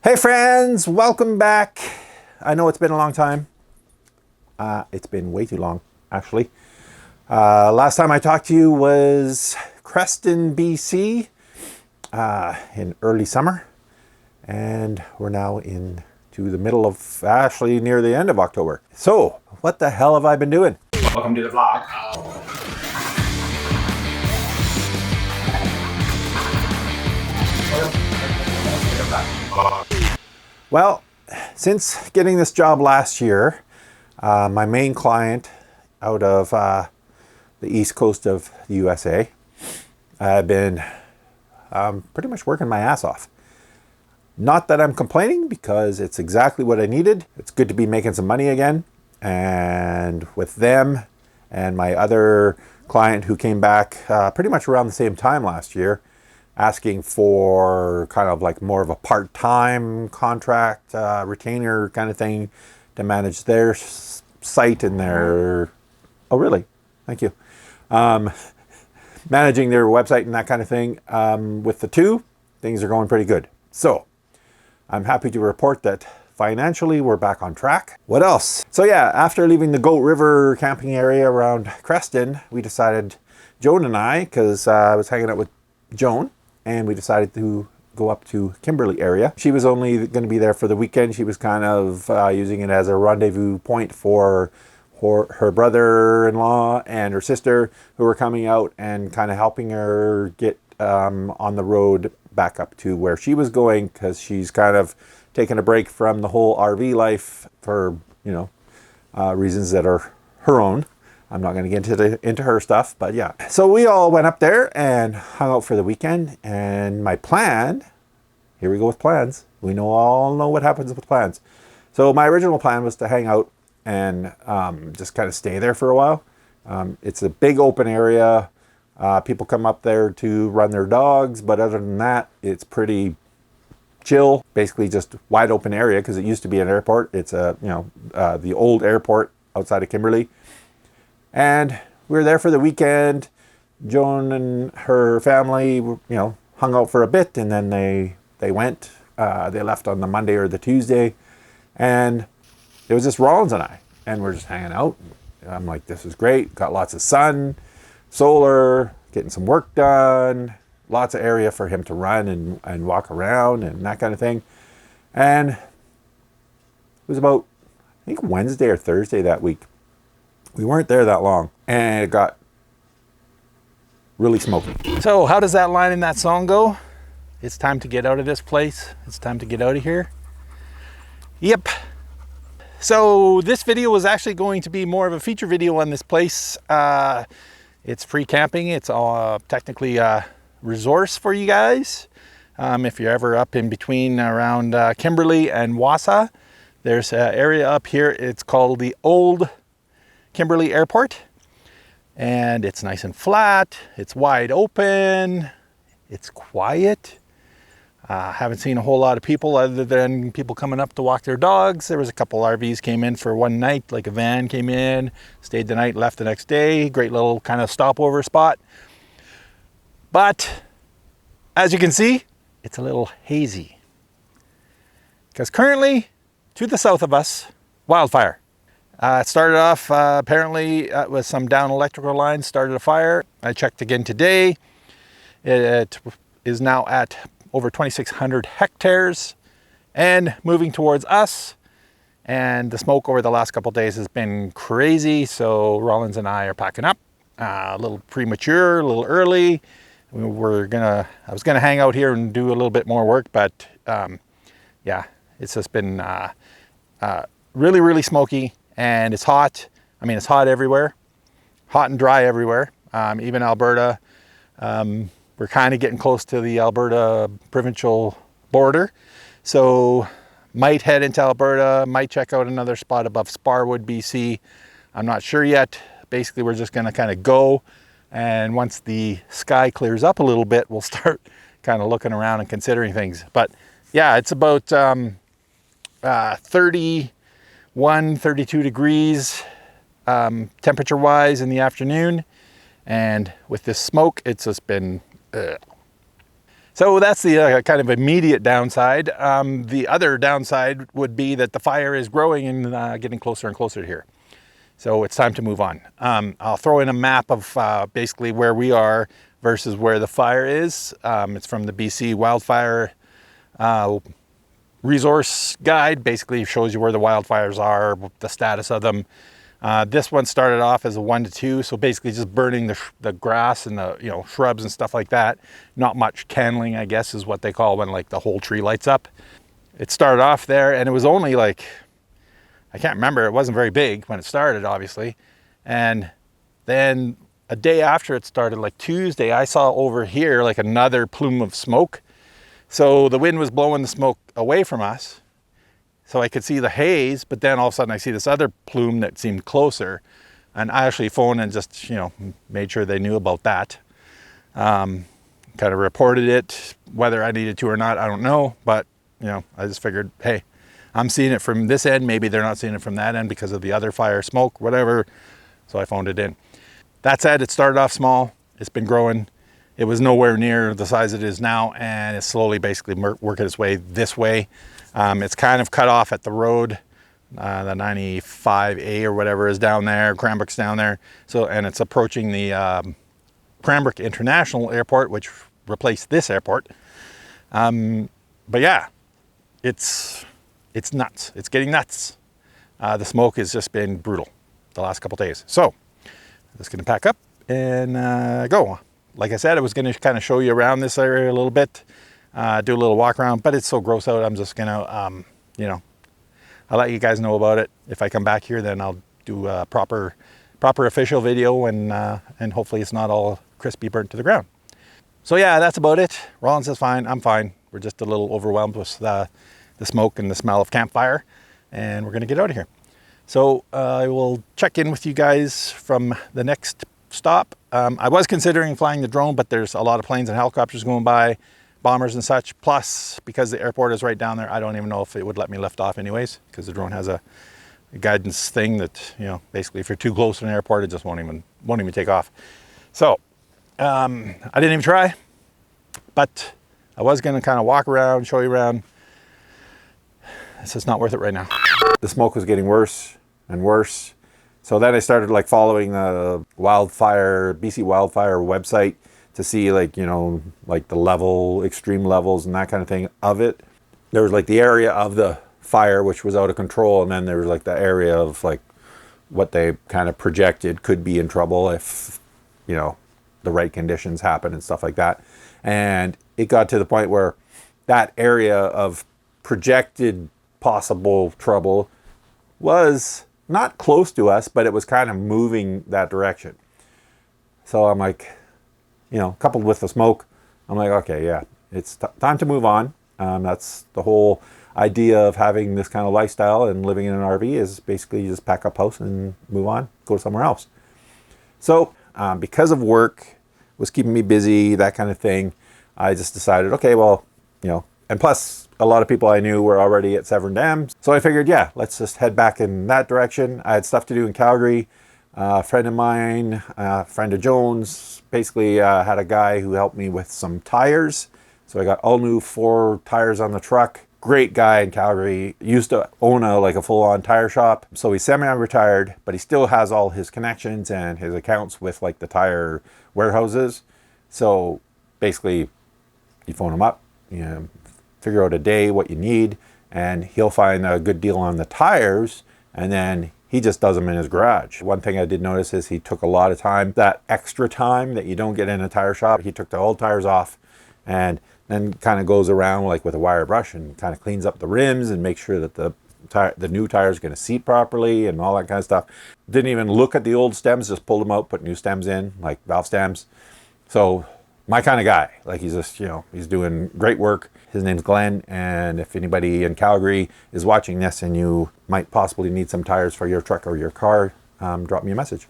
Hey friends, welcome back. I know it's been a long time. It's been way too long, actually. Last time I talked to you was Creston, BC, in early summer. And we're now into the middle of, actually near the end of October. So, what the hell have I been doing? Welcome to the vlog. Well, since getting this job last year, my main client out of the east coast of the USA, I've been pretty much working my ass off. Not that I'm complaining, because it's exactly what I needed. It's good to be making some money again. And with them and my other client who came back pretty much around the same time last year, asking for kind of like more of a part-time contract, retainer kind of thing to manage their site and their, oh really, thank you. Managing their website and that kind of thing. With the two, things are going pretty good. So I'm happy to report that financially we're back on track. What else? So yeah, after leaving the Goat River camping area around Creston, we decided, Joan and I, because I was hanging out with Joan, and we decided to go up to Kimberley area. She was only going to be there for the weekend. She was kind of using it as a rendezvous point for her brother-in-law and her sister, who were coming out and kind of helping her get on the road back up to where she was going, because she's kind of taken a break from the whole RV life for, you know, reasons that are her own. I'm not going to get into her stuff, but yeah. So we all went up there and hung out for the weekend. And my plan, here we go with plans. We all know what happens with plans. So my original plan was to hang out and just kind of stay there for a while. It's a big open area. People come up there to run their dogs, but other than that, it's pretty chill. Basically just wide open area, because it used to be an airport. It's the old airport outside of Kimberley. And we were there for the weekend. Joan and her family, hung out for a bit, and then they went. They left on the Monday or the Tuesday, and it was just Rollins and I, and we're just hanging out. I'm like, this is great. Got lots of sun, solar, getting some work done, lots of area for him to run and walk around and that kind of thing. And it was about, I think, Wednesday or Thursday that week. We weren't there that long, and it got really smoky. So how does that line in that song go? It's time to get out of this place. It's time to get out of here. Yep. So this video was actually going to be more of a feature video on this place. It's free camping. It's technically a resource for you guys. If you're ever up in between around Kimberley and Wausau, there's an area up here. It's called the Old Kimberley Airport, and it's nice and flat. It's wide open. It's quiet. Haven't seen a whole lot of people other than people coming up to walk their dogs. There was a couple RVs came in for one night, like a van came in, stayed the night, left the next day. Great little kind of stopover spot. But as you can see, it's a little hazy, because currently to the south of us, wildfire. It started off apparently with some down electrical lines, started a fire. I checked again today. It is now at over 2,600 hectares and moving towards us. And the smoke over the last couple of days has been crazy. So Rollins and I are packing up, a little premature, a little early. I was gonna hang out here and do a little bit more work, but yeah, it's just been really, really smoky. And it's hot. I mean, it's hot everywhere, hot and dry everywhere. Even Alberta, we're kind of getting close to the Alberta provincial border. So might head into Alberta, might check out another spot above Sparwood, BC. I'm not sure yet. Basically, we're just gonna kind of go. And once the sky clears up a little bit, we'll start kind of looking around and considering things. But yeah, it's about 32 degrees temperature wise in the afternoon, and with this smoke, it's just been So that's the kind of immediate downside. The other downside would be that the fire is growing and getting closer and closer here. So it's time to move on. I'll throw in a map of basically where we are versus where the fire is. It's from the BC Wildfire resource guide. Basically shows you where the wildfires are, the status of them. This one started off as a 1 to 2, so basically just burning the grass and the shrubs and stuff like that. Not much candling, I guess, is what they call when like the whole tree lights up. It started off there, and it was only like, I can't remember, it wasn't very big when it started, obviously. And then a day after it started, like Tuesday, I saw over here like another plume of smoke. So the wind was blowing the smoke away from us, so I could see the haze, but then all of a sudden I see this other plume that seemed closer. And I actually phoned and just, made sure they knew about that. Kind of reported it. Whether I needed to or not, I don't know. But, I just figured, hey, I'm seeing it from this end. Maybe they're not seeing it from that end because of the other fire smoke, whatever. So I phoned it in. That said, it started off small. It's been growing. It was nowhere near the size it is now, and it's slowly basically working its way this way. It's kind of cut off at the road, the 95A or whatever is down there, Cranbrook's down there. So, and it's approaching the Cranbrook International Airport, which replaced this airport. But yeah, it's nuts. It's getting nuts. The smoke has just been brutal the last couple days. So I'm just gonna pack up and go. Like I said, I was gonna kind of show you around this area a little bit, do a little walk around, but it's so gross out. I'm just gonna, I'll let you guys know about it. If I come back here, then I'll do a proper official video, and hopefully it's not all crispy burnt to the ground. So yeah, that's about it. Rollins is fine. I'm fine. We're just a little overwhelmed with the smoke and the smell of campfire, and we're gonna get out of here. So I will check in with you guys from the next stop. I was considering flying the drone, but there's a lot of planes and helicopters going by, bombers and such. Plus, because the airport is right down there, I don't even know if it would let me lift off anyways, because the drone has a guidance thing that, basically if you're too close to an airport, it just won't even take off. So I didn't even try, but I was going to kind of walk around, show you around. It's just not worth it right now. The smoke was getting worse and worse. So then I started like following the BC Wildfire website to see like the extreme levels and that kind of thing of it. There was like the area of the fire, which was out of control. And then there was like the area of like what they kind of projected could be in trouble if, the right conditions happen and stuff like that. And it got to the point where that area of projected possible trouble was not close to us, but it was kind of moving that direction. So I'm like, coupled with the smoke, I'm like, okay, yeah, it's time to move on. That's the whole idea of having this kind of lifestyle and living in an RV, is basically you just pack up house and move on, go somewhere else. So because of work was keeping me busy, that kind of thing, I just decided, okay, well, and plus a lot of people I knew were already at Severn Dam. So I figured, yeah, let's just head back in that direction. I had stuff to do in Calgary. A friend of mine, a friend of Jones, basically had a guy who helped me with some tires. So I got all new 4 tires on the truck. Great guy in Calgary. Used to own a full-on tire shop. So he's semi-retired, but he still has all his connections and his accounts with like the tire warehouses. So basically you phone him up, figure out a day, what you need, and he'll find a good deal on the tires, and then he just does them in his garage. One thing I did notice is he took a lot of time, that extra time that you don't get in a tire shop. He took the old tires off and then kind of goes around like with a wire brush and kind of cleans up the rims and makes sure that the new tire is going to seat properly and all that kind of stuff. Didn't even look at the old stems, just pulled them out, put new stems in, like valve stems. So my kind of guy, like he's just, he's doing great work. His name's Glenn, and if anybody in Calgary is watching this and you might possibly need some tires for your truck or your car, drop me a message.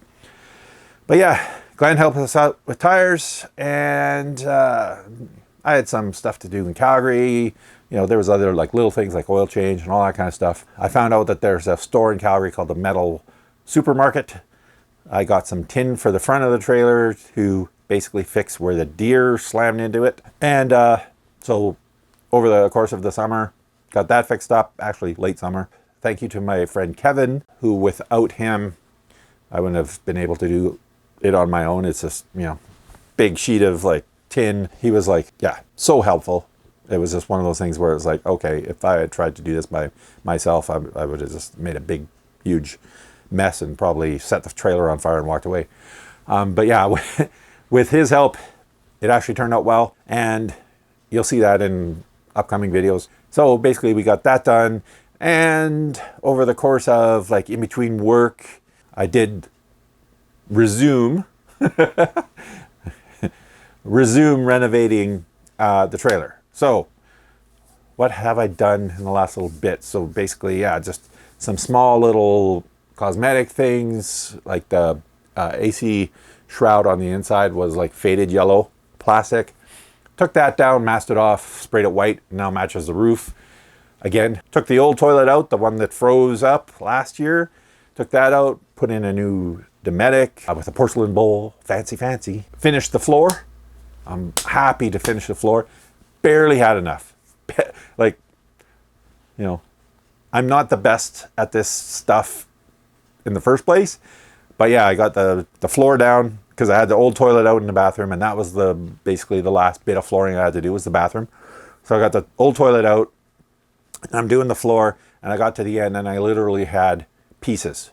But yeah, Glenn helped us out with tires, and I had some stuff to do in Calgary. There was other like little things like oil change and all that kind of stuff. I found out that there's a store in Calgary called the Metal Supermarket. I got some tin for the front of the trailer to basically fix where the deer slammed into it. And So over the course of the summer, got that fixed up, actually late summer. Thank you to my friend Kevin, who without him, I wouldn't have been able to do it on my own. It's just, you know, big sheet of like tin. He was like, yeah, so helpful. It was just one of those things where it was like, okay, if I had tried to do this by myself, I would have just made a big, huge mess and probably set the trailer on fire and walked away. But yeah, with his help, it actually turned out well. And you'll see that in upcoming videos. So basically we got that done. And over the course of like in between work, I did resume renovating the trailer. So what have I done in the last little bit? So basically, yeah, just some small little cosmetic things, like the AC shroud on the inside was like faded yellow plastic. Took that down, masked it off, sprayed it white, now matches the roof. Again, took the old toilet out, the one that froze up last year. Took that out, put in a new Dometic with a porcelain bowl, fancy. Finished the floor. I'm happy to finish the floor. Barely had enough. Like, you know, I'm not the best at this stuff in the first place, but yeah, I got the floor down because I had the old toilet out in the bathroom, and that was basically the last bit of flooring I had to do was the bathroom. So I got the old toilet out, and I'm doing the floor, and I got to the end, and I literally had pieces.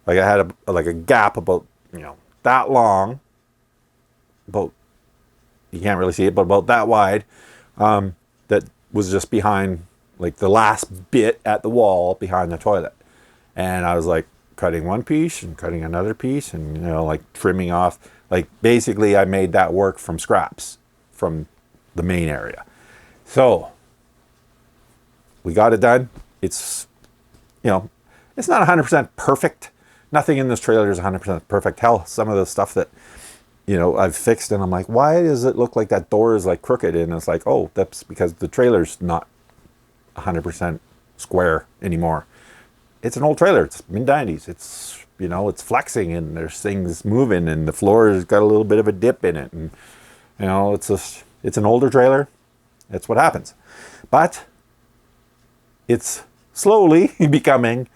Like I had a gap about, you know, that long, about, you can't really see it, but about that wide, that was just behind, like the last bit at the wall behind the toilet. And I was like cutting one piece and cutting another piece and, you know, like trimming off. Like basically I made that work from scraps from the main area. So we got it done. It's, you know, it's not 100% perfect. Nothing in this trailer is 100% perfect. Hell, some of the stuff that, you know, I've fixed and I'm like, why does it look like that door is like crooked? And it's like, oh, that's because the trailer's not 100% square anymore. It's an old trailer. It's mid-90s. It's, you know, it's flexing and there's things moving and the floor has got a little bit of a dip in it. And, you know, it's an older trailer. That's what happens. But it's slowly becoming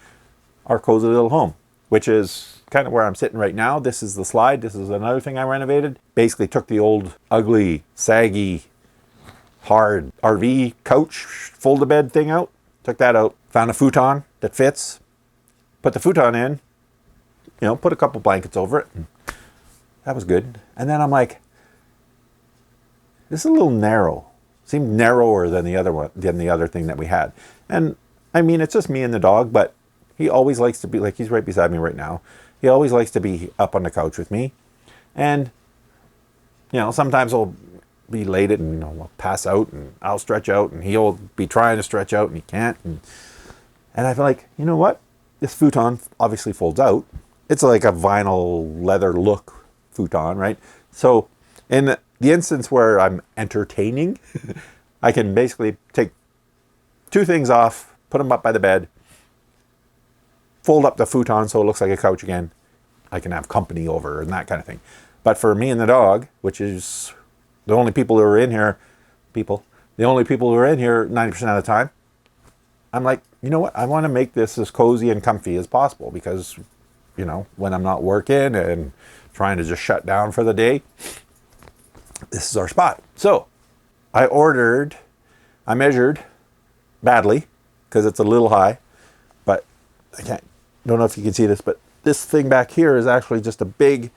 our cozy little home, which is kind of where I'm sitting right now. This is the slide. This is another thing I renovated. Basically took the old, ugly, saggy, hard RV couch, fold-a-bed thing out. Took that out. Found a futon that fits. Put the futon in. You know, put a couple blankets over it. And that was good. And then I'm like, this is a little narrow. Seemed narrower than the other one, than the other thing that we had. And I mean, it's just me and the dog, but he always likes to be, like, he's right beside me right now. He always likes to be up on the couch with me. And, you know, sometimes I'll be late and, you know, I'll pass out and I'll stretch out and he'll be trying to stretch out and he can't. And I feel like, you know what? This futon obviously folds out. It's like a vinyl leather look futon, right? So in the instance where I'm entertaining, I can basically take two things off, put them up by the bed, fold up the futon so it looks like a couch again. I can have company over and that kind of thing. But for me and the dog, which is the only people who are in here, the only people who are in here 90% of the time, I'm like, you know what? I want to make this as cozy and comfy as possible because, you know, when I'm not working and trying to just shut down for the day, this is our spot. So I measured badly because it's a little high, but don't know if you can see this, but this thing back here is actually just a big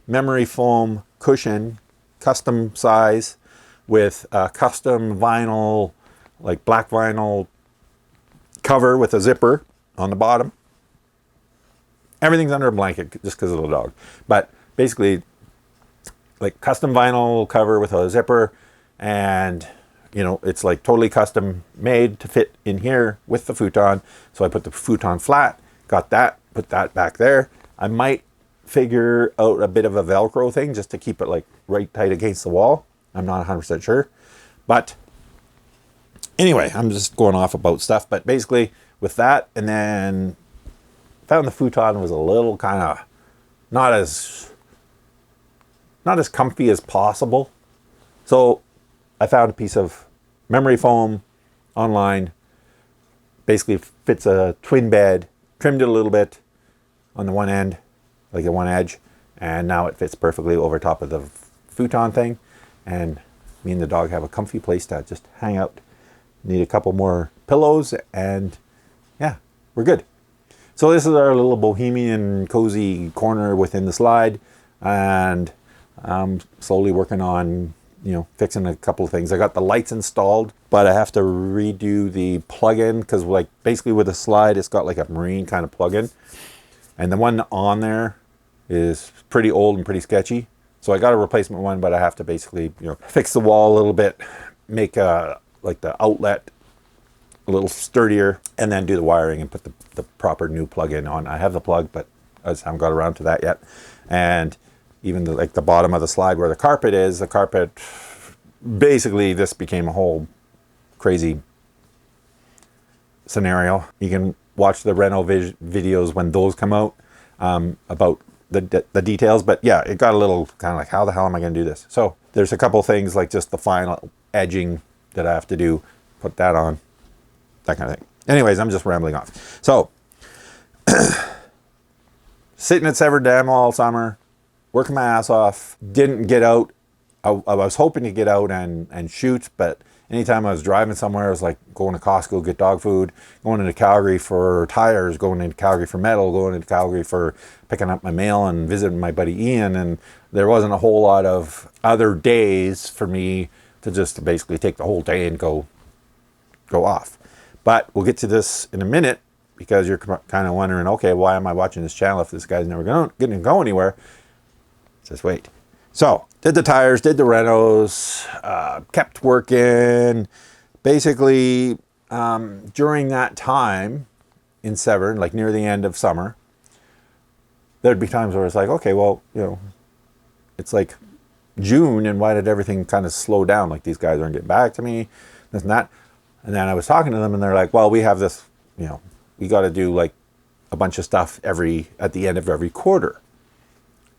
memory foam cushion, custom size with a custom vinyl, like black vinyl cover with a zipper on the bottom. Everything's under a blanket just because of the dog. But basically, like custom vinyl cover with a zipper, and you know, it's like totally custom made to fit in here with the futon. So I put the futon flat, got that, put that back there. I might figure out a bit of a Velcro thing just to keep it like right tight against the wall. I'm not 100% sure. But anyway, I'm just going off about stuff. But basically with that, and then found the futon was a little kind of not as comfy as possible. So I found a piece of memory foam online. Basically fits a twin bed, trimmed it a little bit on the one end, like the one edge, and now it fits perfectly over top of the futon thing. And me and the dog have a comfy place to just hang out. Need a couple more pillows, and yeah, we're good. So this is our little bohemian cozy corner within the slide, and I'm slowly working on, you know, fixing a couple of things. I got the lights installed, but I have to redo the plug-in because, like, basically with the slide, it's got like a marine kind of plug-in, and the one on there is pretty old and pretty sketchy. So I got a replacement one, but I have to basically, you know, fix the wall a little bit, make like the outlet a little sturdier, and then do the wiring and put the proper new plug-in on. I have the plug, but I just haven't got around to that yet. And even like the bottom of the slide where the carpet is, the carpet, basically this became a whole crazy scenario. You can watch the Reno videos when those come out about the details, but yeah, it got a little kind of like, how the hell am I going to do this? So there's a couple things like just the final edging that I have to do, put that on, that kind of thing. Anyways, I'm just rambling off. So sitting at Severn Dam all summer, working my ass off, didn't get out. I was hoping to get out and shoot, but anytime I was driving somewhere, I was like going to Costco, get dog food, going into Calgary for tires, going into Calgary for metal, going into Calgary for picking up my mail and visiting my buddy Ian. And there wasn't a whole lot of other days for me to just basically take the whole day and go off. But we'll get to this in a minute, because you're kind of wondering, okay, why am I watching this channel if this guy's never going to go anywhere? Just wait. So, did the tires, did the Renos, kept working. Basically, during that time in Severn, like near the end of summer, there'd be times where it's like, okay, well, you know, it's like June, and why did everything kind of slow down? Like, these guys aren't getting back to me, this and that. And then I was talking to them, and they're like, well, we have this, you know, we got to do like a bunch of stuff at the end of every quarter.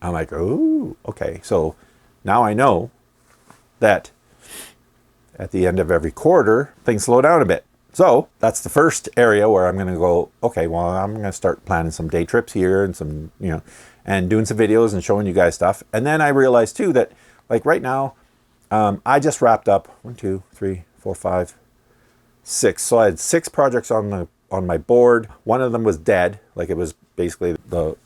I'm like, oh, okay. So now I know that at the end of every quarter, things slow down a bit. So that's the first area where I'm going to go, okay, well, I'm going to start planning some day trips here and some, you know, and doing some videos and showing you guys stuff. And then I realized too that, like, right now, I just wrapped up 1, 2, 3, 4, 5, 6. So I had 6 projects on my board. One of them was dead. Like, it was basically the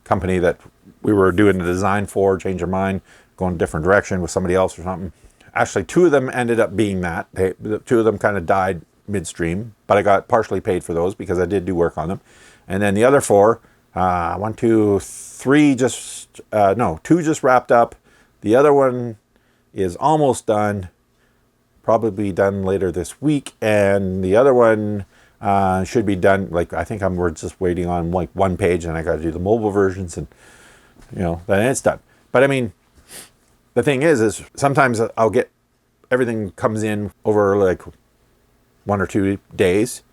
company that we were doing the design for, change their mind, going a different direction with somebody else or something. Actually, 2 of them ended up being that. The 2 of them kind of died midstream, but I got partially paid for those because I did do work on them. And then the other 4, 1, 2, 3 just, no, 2 just wrapped up. The other one is almost done, probably done later this week. And the other one should be done, like, I think we're just waiting on like 1 page, and I got to do the mobile versions, and, you know, then it's done. But I mean, the thing is sometimes I'll get, everything comes in over like 1 or 2 days,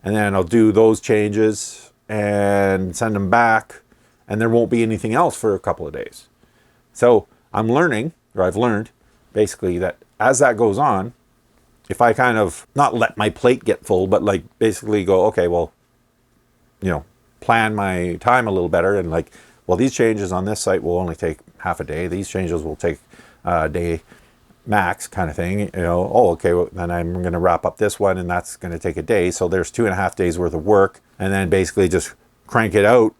and then I'll do those changes and send them back, and there won't be anything else for a couple of days. So I'm learning, or I've learned basically, that as that goes on, if I kind of not let my plate get full, but like basically go, okay, well, you know, plan my time a little better, and like, well, these changes on this site will only take half a day. These changes will take a day max, kind of thing. You know, oh, okay, well, then I'm going to wrap up this one, and that's going to take a day. So there's 2.5 days worth of work, and then basically just crank it out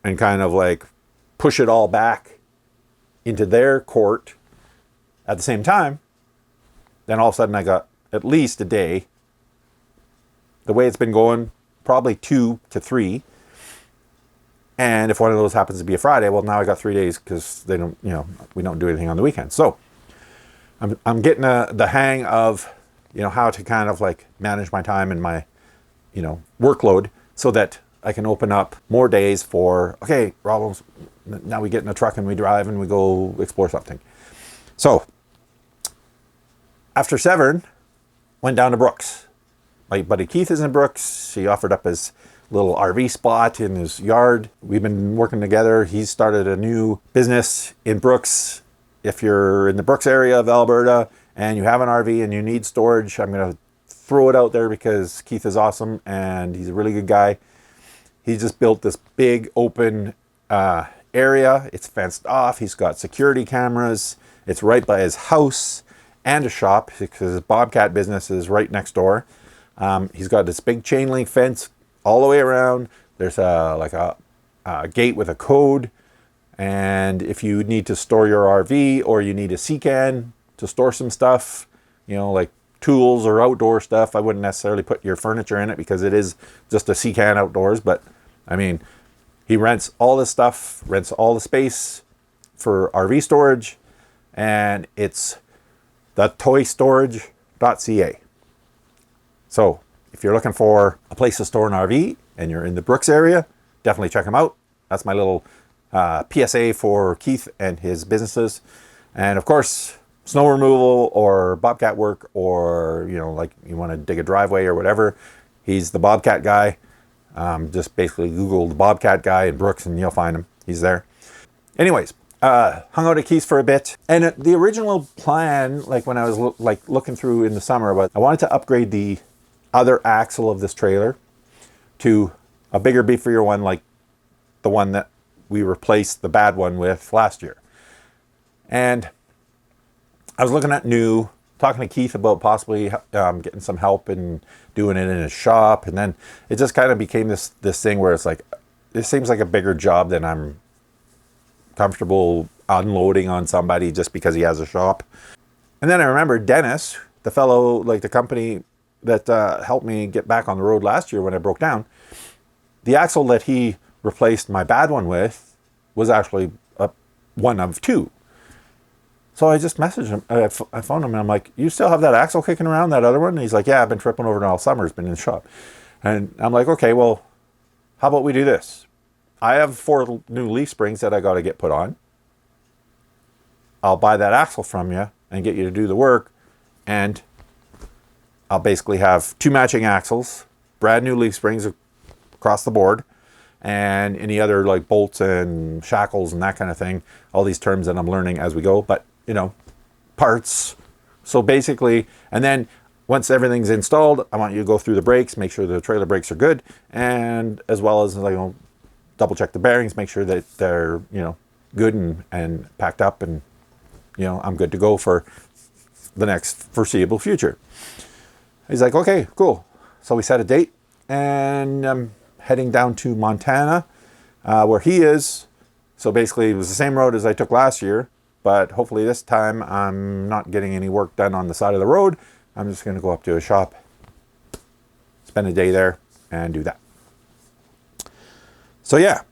and kind of like push it all back into their court at the same time. Then all of a sudden I got at least a day. The way it's been going, probably 2 to 3. And if one of those happens to be a Friday, well, now I got 3 days, because they don't, you know, we don't do anything on the weekends. So I'm getting the hang of, you know, how to kind of like manage my time and my, you know, workload, so that I can open up more days for, okay, Rob, now we get in a truck and we drive and we go explore something. So after Severn, went down to Brooks. My buddy Keith is in Brooks. He offered up his little RV spot in his yard. We've been working together. He's started a new business in Brooks. If you're in the Brooks area of Alberta and you have an RV and you need storage, I'm going to throw it out there because Keith is awesome and he's a really good guy. He just built this big open area. It's fenced off. He's got security cameras. It's right by his house and a shop because his Bobcat business is right next door. He's got this big chain link fence all the way around. There's a gate with a code. And if you need to store your RV or you need a sea can to store some stuff, you know, like tools or outdoor stuff, I wouldn't necessarily put your furniture in it because it is just a sea can outdoors. But I mean, he rents all this stuff, rents all the space for RV storage, and it's the toystorage.ca. So if you're looking for a place to store an RV and you're in the Brooks area, definitely check him out. That's my little PSA for Keith and his businesses. And of course, snow removal or Bobcat work, or, you know, like you want to dig a driveway or whatever, he's the Bobcat guy. Just basically Google the Bobcat guy in Brooks and you'll find him. He's there. Anyways, hung out at Keith's for a bit. And the original plan, like when I was looking through in the summer, but I wanted to upgrade the other axle of this trailer to a bigger, beefier one, like the one that we replaced the bad one with last year. And I was looking at new, talking to Keith about possibly getting some help in doing it in his shop. And then it just kind of became this thing where it's like, this seems like a bigger job than I'm comfortable unloading on somebody just because he has a shop. And then I remember Dennis, the fellow, like the company that helped me get back on the road last year when I broke down, the axle that he replaced my bad one with was actually one of two. So I just messaged him. I phoned him and I'm like, you still have that axle kicking around, that other one? And he's like, yeah, I've been tripping over it all summer. It's been in the shop. And I'm like, okay, well, how about we do this? I have 4 new leaf springs that I got to get put on. I'll buy that axle from you and get you to do the work. And I'll basically have 2 matching axles, brand new leaf springs across the board, and any other like bolts and shackles and that kind of thing. All these terms that I'm learning as we go, but you know, parts. So basically, and then once everything's installed, I want you to go through the brakes, make sure the trailer brakes are good, and as well as, like, you know, double check the bearings, make sure that they're, you know, good and packed up, and you know, I'm good to go for the next foreseeable future. He's like, okay, cool. So we set a date, and I'm heading down to Montana, where he is. So basically it was the same road as I took last year, but hopefully this time I'm not getting any work done on the side of the road. I'm just going to go up to a shop, spend a day there, and do that. So yeah,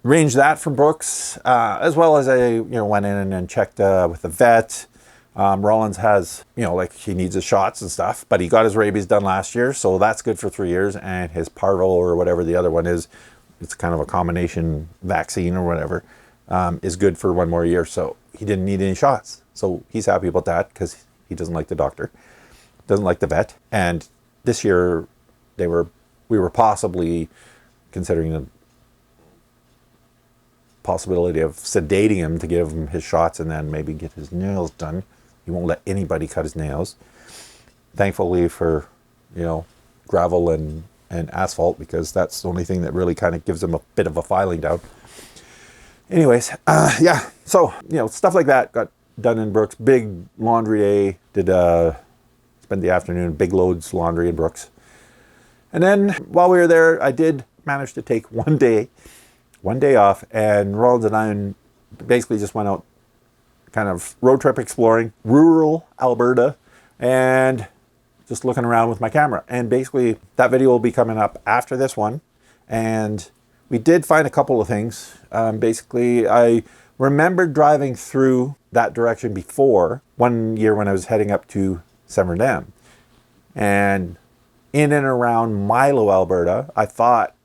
arranged that from Brooks, as well as I, you know, went in and checked with the vet. Rollins has, you know, like he needs his shots and stuff, but he got his rabies done last year, so that's good for 3 years. And his parvo, or whatever the other one is, it's kind of a combination vaccine or whatever, is good for 1 more year. So he didn't need any shots. So he's happy about that because he doesn't like the doctor, doesn't like the vet. And this year we were possibly considering the possibility of sedating him to give him his shots and then maybe get his nails done. He won't let anybody cut his nails. Thankfully for, you know, gravel and asphalt, because that's the only thing that really kind of gives him a bit of a filing down. Anyways, yeah, so, you know, stuff like that got done in Brooks. Big laundry day. Did spend the afternoon, big loads laundry in Brooks. And then while we were there, I did manage to take one day off, and Rollins and I basically just went out kind of road trip exploring rural Alberta and just looking around with my camera. And basically that video will be coming up after this one. And we did find a couple of things. Basically, I remembered driving through that direction before, one year when I was heading up to Severn Dam. And in and around Milo, Alberta, I thought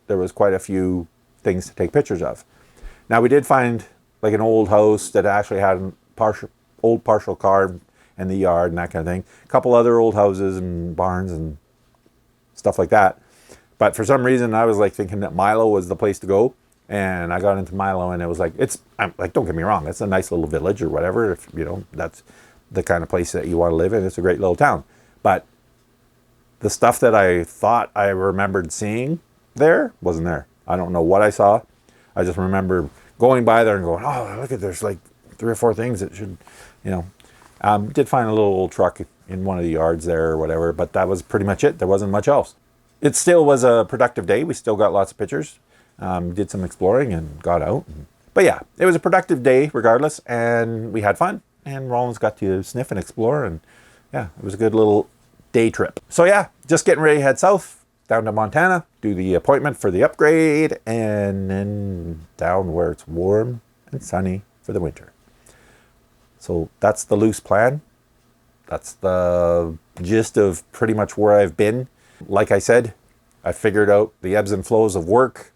there was quite a few things to take pictures of. Now, we did find like an old house that actually had an old partial car in the yard and that kind of thing. A couple other old houses and barns and stuff like that. But for some reason, I was like thinking that Milo was the place to go. And I got into Milo, and it was like, I'm like, don't get me wrong, it's a nice little village or whatever. If, you know, that's the kind of place that you want to live in. It's a great little town. But the stuff that I thought I remembered seeing there wasn't there. I don't know what I saw. I just remember going by there and going, oh, look at, there's like 3 or 4 things that should, you know. Did find a little old truck in one of the yards there or whatever, but that was pretty much it. There wasn't much else. It still was a productive day. We still got lots of pictures. Did some exploring and got out. But yeah, it was a productive day regardless, and we had fun. And Rollins got to sniff and explore, and yeah, it was a good little day trip. So yeah, just getting ready to head south, down to Montana, do the appointment for the upgrade, and then down where it's warm and sunny for the winter. So that's the loose plan. That's the gist of pretty much where I've been. Like I said, I figured out the ebbs and flows of work,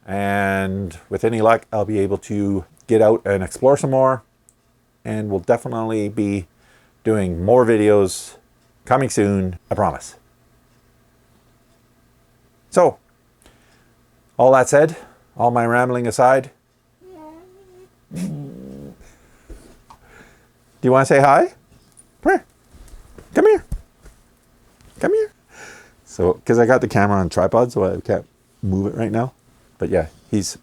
and with any luck, I'll be able to get out and explore some more, and we'll definitely be doing more videos coming soon, I promise. So, all that said, all my rambling aside, do you want to say hi? Come here. Come here. Come here. So, because I got the camera on tripod, so I can't move it right now. But yeah, he's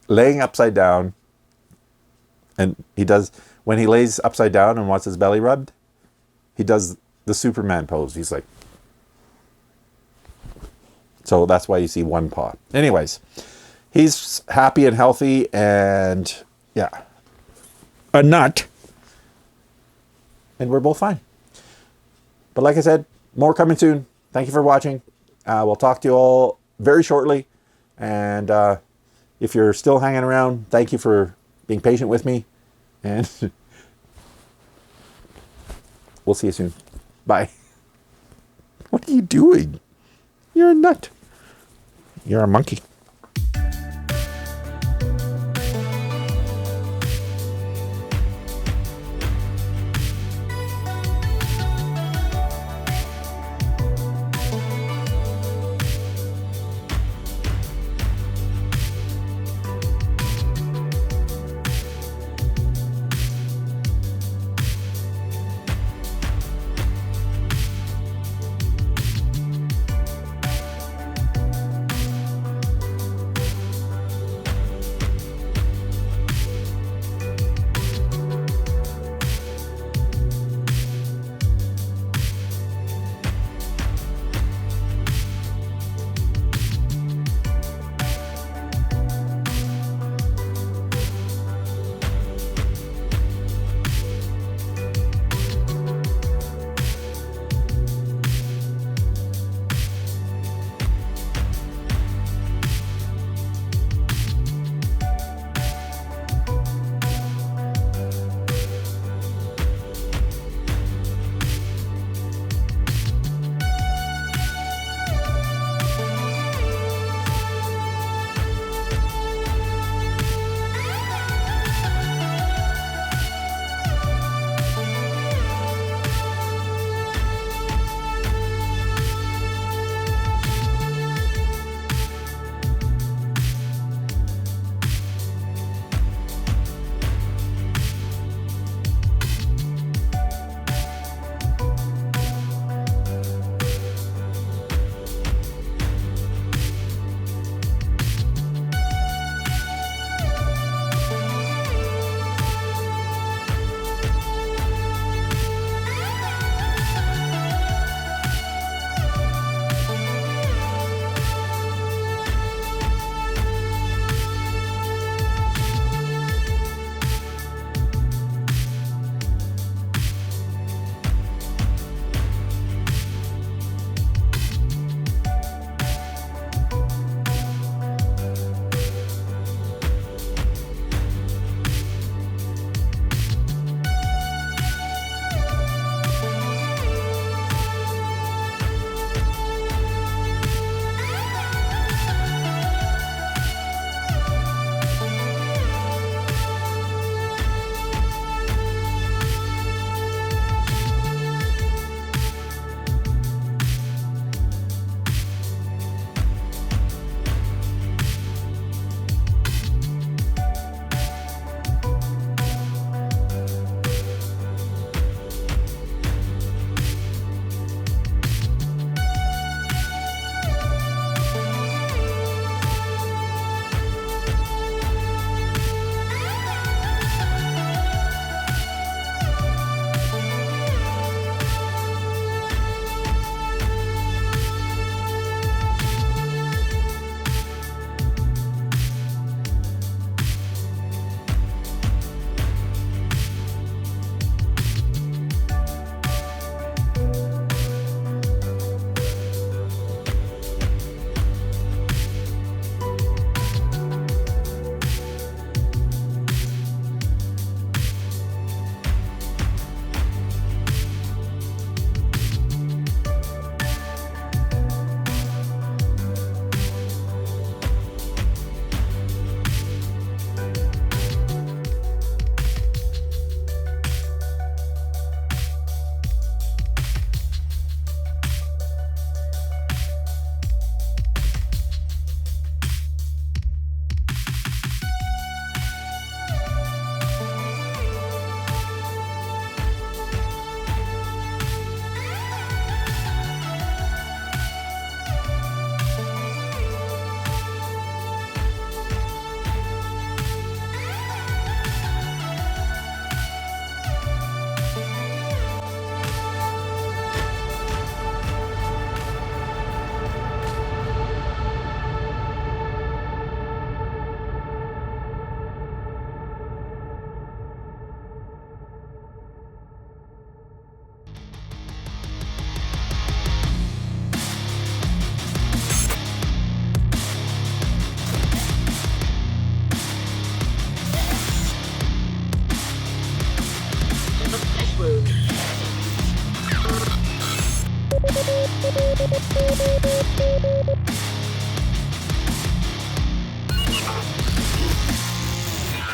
laying upside down, and he does, when he lays upside down and wants his belly rubbed, he does the Superman pose. He's like, so that's why you see one paw. Anyways, he's happy and healthy, and yeah, a nut, and we're both fine. But like I said, more coming soon. Thank you for watching. We'll talk to you all very shortly. And if you're still hanging around, thank you for being patient with me. And we'll see you soon. Bye. What are you doing? You're a nut. You're a monkey.